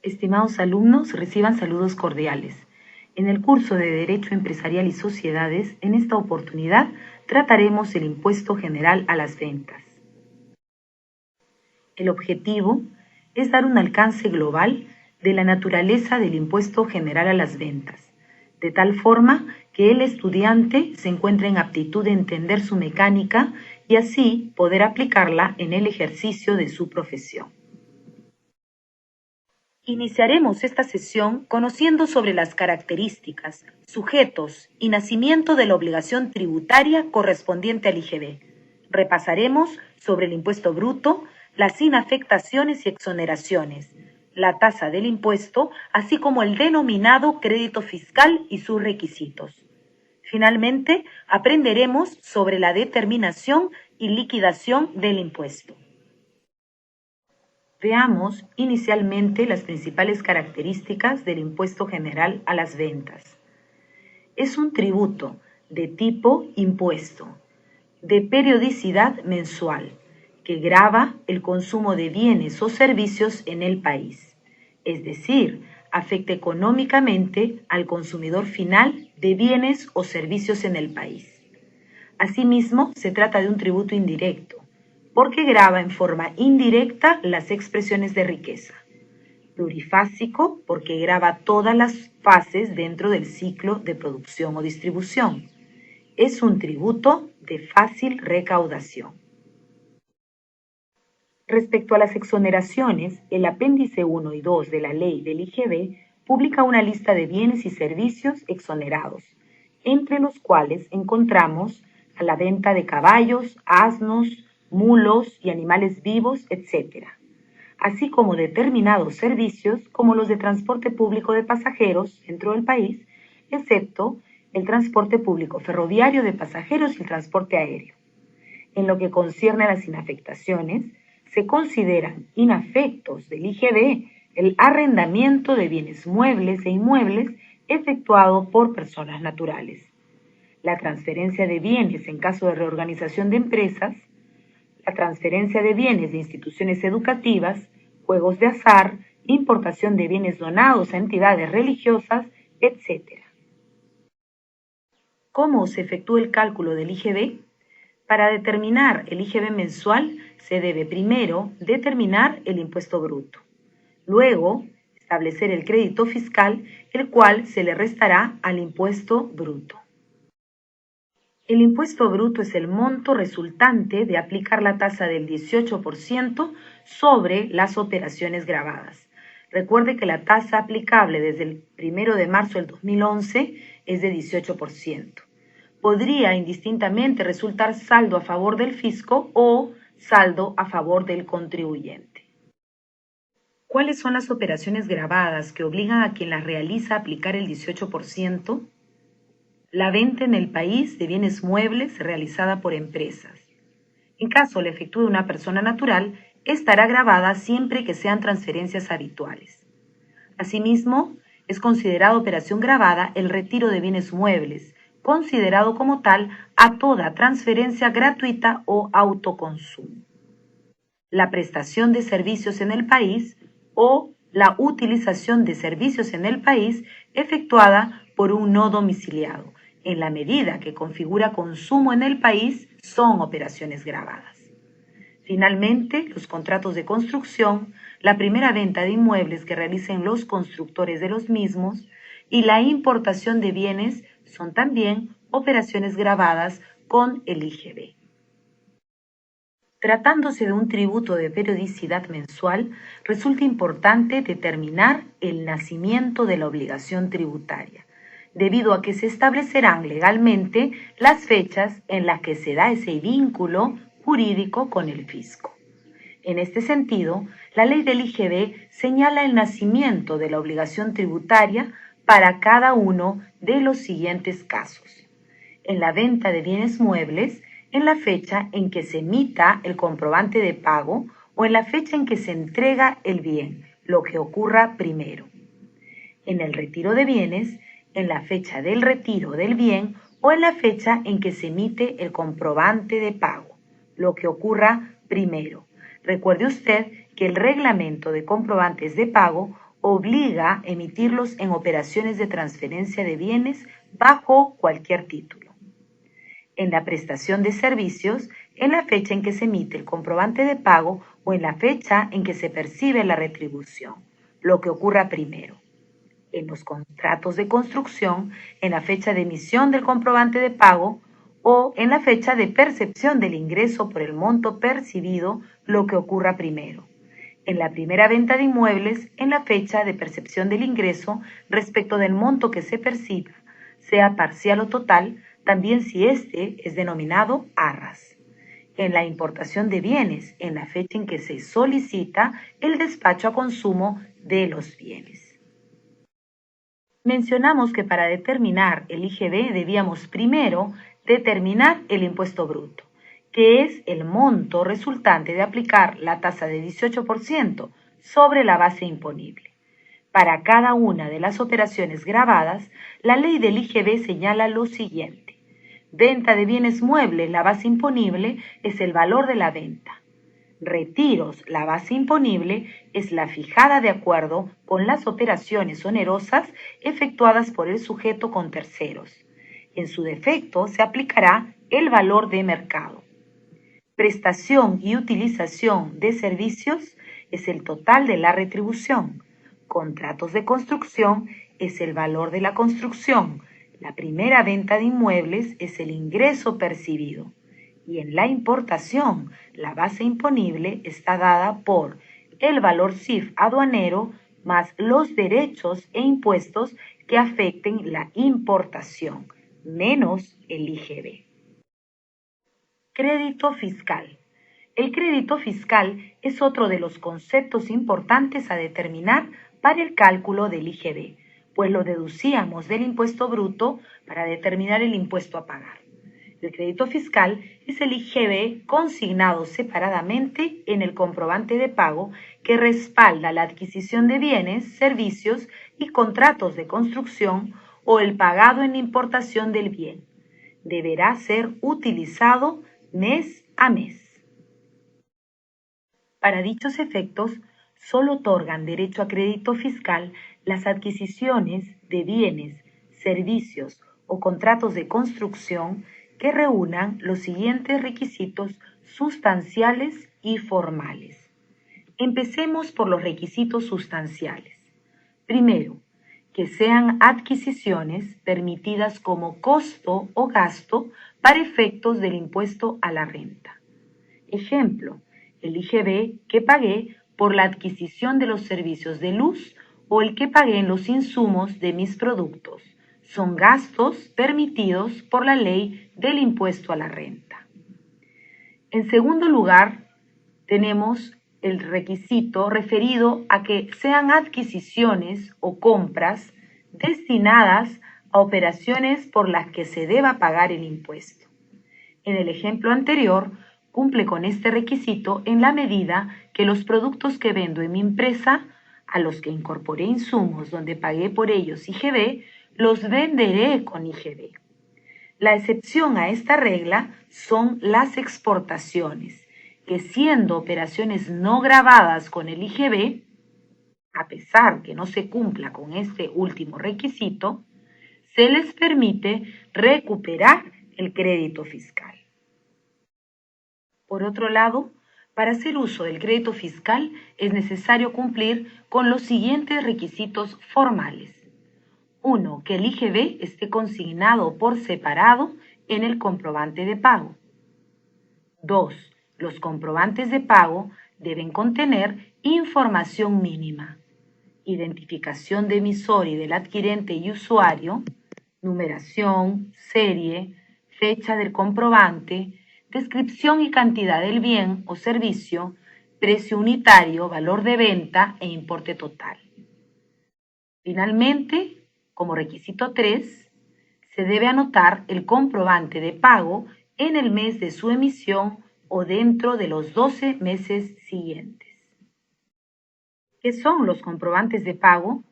Estimados alumnos, reciban saludos cordiales. En el curso de Derecho Empresarial y Sociedades, en esta oportunidad trataremos el impuesto general a las ventas. El objetivo es dar un alcance global de la naturaleza del impuesto general a las ventas, de tal forma que el estudiante se encuentre en aptitud de entender su mecánica y así poder aplicarla en el ejercicio de su profesión. Iniciaremos esta sesión conociendo sobre las características, sujetos y nacimiento de la obligación tributaria correspondiente al IGB. Repasaremos sobre el impuesto bruto, las inafectaciones y exoneraciones, la tasa del impuesto, así como el denominado crédito fiscal y sus requisitos. Finalmente, aprenderemos sobre la determinación y liquidación del impuesto. Veamos inicialmente las principales características del impuesto general a las ventas. Es un tributo de tipo impuesto, de periodicidad mensual, que grava el consumo de bienes o servicios en el país, es decir, afecta económicamente al consumidor final de bienes o servicios en el país. Asimismo, se trata de un tributo indirecto, porque grava en forma indirecta las expresiones de riqueza. Plurifásico, porque grava todas las fases dentro del ciclo de producción o distribución. Es un tributo de fácil recaudación. Respecto a las exoneraciones, el apéndice 1 y 2 de la ley del IGB publica una lista de bienes y servicios exonerados, entre los cuales encontramos a la venta de caballos, asnos, mulos y animales vivos, etc., así como determinados servicios como los de transporte público de pasajeros dentro del país, excepto el transporte público ferroviario de pasajeros y el transporte aéreo. En lo que concierne a las inafectaciones, se consideran inafectos del IGB el arrendamiento de bienes muebles e inmuebles efectuado por personas naturales, la transferencia de bienes en caso de reorganización de empresas, la transferencia de bienes de instituciones educativas, juegos de azar, importación de bienes donados a entidades religiosas, etc. ¿Cómo se efectúa el cálculo del IGB? Para determinar el IGB mensual se debe primero determinar el impuesto bruto, luego establecer el crédito fiscal, el cual se le restará al impuesto bruto. El impuesto bruto es el monto resultante de aplicar la tasa del 18% sobre las operaciones gravadas. Recuerde que la tasa aplicable desde el 1 de marzo del 2011 es de 18%. Podría indistintamente resultar saldo a favor del fisco o saldo a favor del contribuyente. ¿Cuáles son las operaciones gravadas que obligan a quien las realiza a aplicar el 18%? La venta en el país de bienes muebles realizada por empresas. En caso la efectúe una persona natural, estará gravada siempre que sean transferencias habituales. Asimismo, es considerada operación gravada el retiro de bienes muebles, considerado como tal a toda transferencia gratuita o autoconsumo. La prestación de servicios en el país o la utilización de servicios en el país efectuada por un no domiciliado, en la medida que configura consumo en el país, son operaciones gravadas. Finalmente, los contratos de construcción, la primera venta de inmuebles que realicen los constructores de los mismos y la importación de bienes son también operaciones gravadas con el IGB. Tratándose de un tributo de periodicidad mensual, resulta importante determinar el nacimiento de la obligación tributaria, debido a que se establecerán legalmente las fechas en las que se da ese vínculo jurídico con el fisco. En este sentido, la ley del IGB señala el nacimiento de la obligación tributaria para cada uno de los siguientes casos: en la venta de bienes muebles, en la fecha en que se emita el comprobante de pago o en la fecha en que se entrega el bien, lo que ocurra primero; en el retiro de bienes, en la fecha del retiro del bien o en la fecha en que se emite el comprobante de pago, lo que ocurra primero. Recuerde usted que el reglamento de comprobantes de pago obliga a emitirlos en operaciones de transferencia de bienes bajo cualquier título. En la prestación de servicios, en la fecha en que se emite el comprobante de pago o en la fecha en que se percibe la retribución, lo que ocurra primero. En los contratos de construcción, en la fecha de emisión del comprobante de pago o en la fecha de percepción del ingreso por el monto percibido, lo que ocurra primero. En la primera venta de inmuebles, en la fecha de percepción del ingreso respecto del monto que se perciba, sea parcial o total, también si éste es denominado arras. En la importación de bienes, en la fecha en que se solicita el despacho a consumo de los bienes. Mencionamos que para determinar el IGB debíamos primero determinar el impuesto bruto, que es el monto resultante de aplicar la tasa de 18% sobre la base imponible. Para cada una de las operaciones gravadas, la ley del IGB señala lo siguiente. Venta de bienes muebles, la base imponible es el valor de la venta. Retiros, la base imponible es la fijada de acuerdo con las operaciones onerosas efectuadas por el sujeto con terceros. En su defecto se aplicará el valor de mercado. Prestación y utilización de servicios es el total de la retribución. Contratos de construcción es el valor de la construcción. La primera venta de inmuebles es el ingreso percibido. Y en la importación, la base imponible está dada por el valor CIF aduanero más los derechos e impuestos que afecten la importación, menos el IGB. Crédito fiscal. El crédito fiscal es otro de los conceptos importantes a determinar para el cálculo del IGB, pues lo deducíamos del impuesto bruto para determinar el impuesto a pagar. El crédito fiscal es el IGB consignado separadamente en el comprobante de pago que respalda la adquisición de bienes, servicios y contratos de construcción o el pagado en importación del bien. Deberá ser utilizado mes a mes. Para dichos efectos, solo otorgan derecho a crédito fiscal las adquisiciones de bienes, servicios o contratos de construcción que reúnan los siguientes requisitos sustanciales y formales. Empecemos por los requisitos sustanciales. Primero, que sean adquisiciones permitidas como costo o gasto para efectos del impuesto a la renta. Ejemplo, el IGB que pagué por la adquisición de los servicios de luz o el que pagué en los insumos de mis productos. Son gastos permitidos por la ley del impuesto a la renta. En segundo lugar, tenemos el requisito referido a que sean adquisiciones o compras destinadas a operaciones por las que se deba pagar el impuesto. En el ejemplo anterior, cumple con este requisito en la medida que los productos que vendo en mi empresa, a los que incorporé insumos donde pagué por ellos IGB, los venderé con IGB. La excepción a esta regla son las exportaciones, que siendo operaciones no gravadas con el IGB, a pesar que no se cumpla con este último requisito, se les permite recuperar el crédito fiscal. Por otro lado, para hacer uso del crédito fiscal es necesario cumplir con los siguientes requisitos formales. 1. Que el IGB esté consignado por separado en el comprobante de pago. 2. Los comprobantes de pago deben contener información mínima: identificación de emisor y del adquirente y usuario, numeración, serie, fecha del comprobante, descripción y cantidad del bien o servicio, precio unitario, valor de venta e importe total. Finalmente, como requisito 3, se debe anotar el comprobante de pago en el mes de su emisión o dentro de los 12 meses siguientes. ¿Qué son los comprobantes de pago?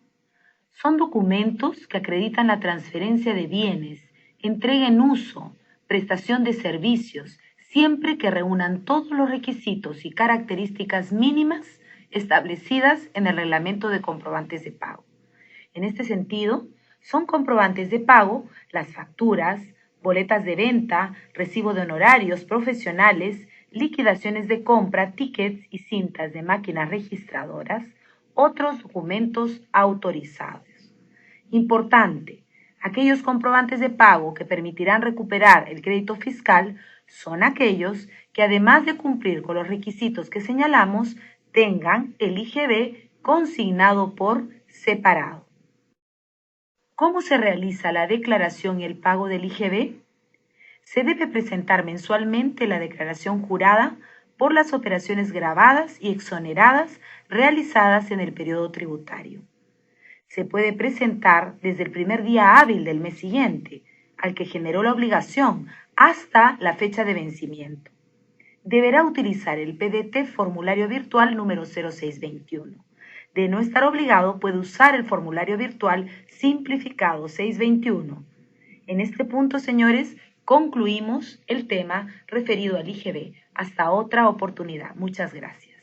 Son documentos que acreditan la transferencia de bienes, entrega en uso, prestación de servicios, siempre que reúnan todos los requisitos y características mínimas establecidas en el reglamento de comprobantes de pago. En este sentido, son comprobantes de pago las facturas, boletas de venta, recibo de honorarios profesionales, liquidaciones de compra, tickets y cintas de máquinas registradoras, otros documentos autorizados. Importante, aquellos comprobantes de pago que permitirán recuperar el crédito fiscal son aquellos que, además de cumplir con los requisitos que señalamos, tengan el IGB consignado por separado. ¿Cómo se realiza la declaración y el pago del IGB? Se debe presentar mensualmente la declaración jurada por las operaciones gravadas y exoneradas realizadas en el periodo tributario. Se puede presentar desde el primer día hábil del mes siguiente, al que generó la obligación, hasta la fecha de vencimiento. Deberá utilizar el PDT formulario virtual número 0621. De no estar obligado, puede usar el formulario virtual simplificado 621. En este punto, señores, concluimos el tema referido al IGB. Hasta otra oportunidad. Muchas gracias.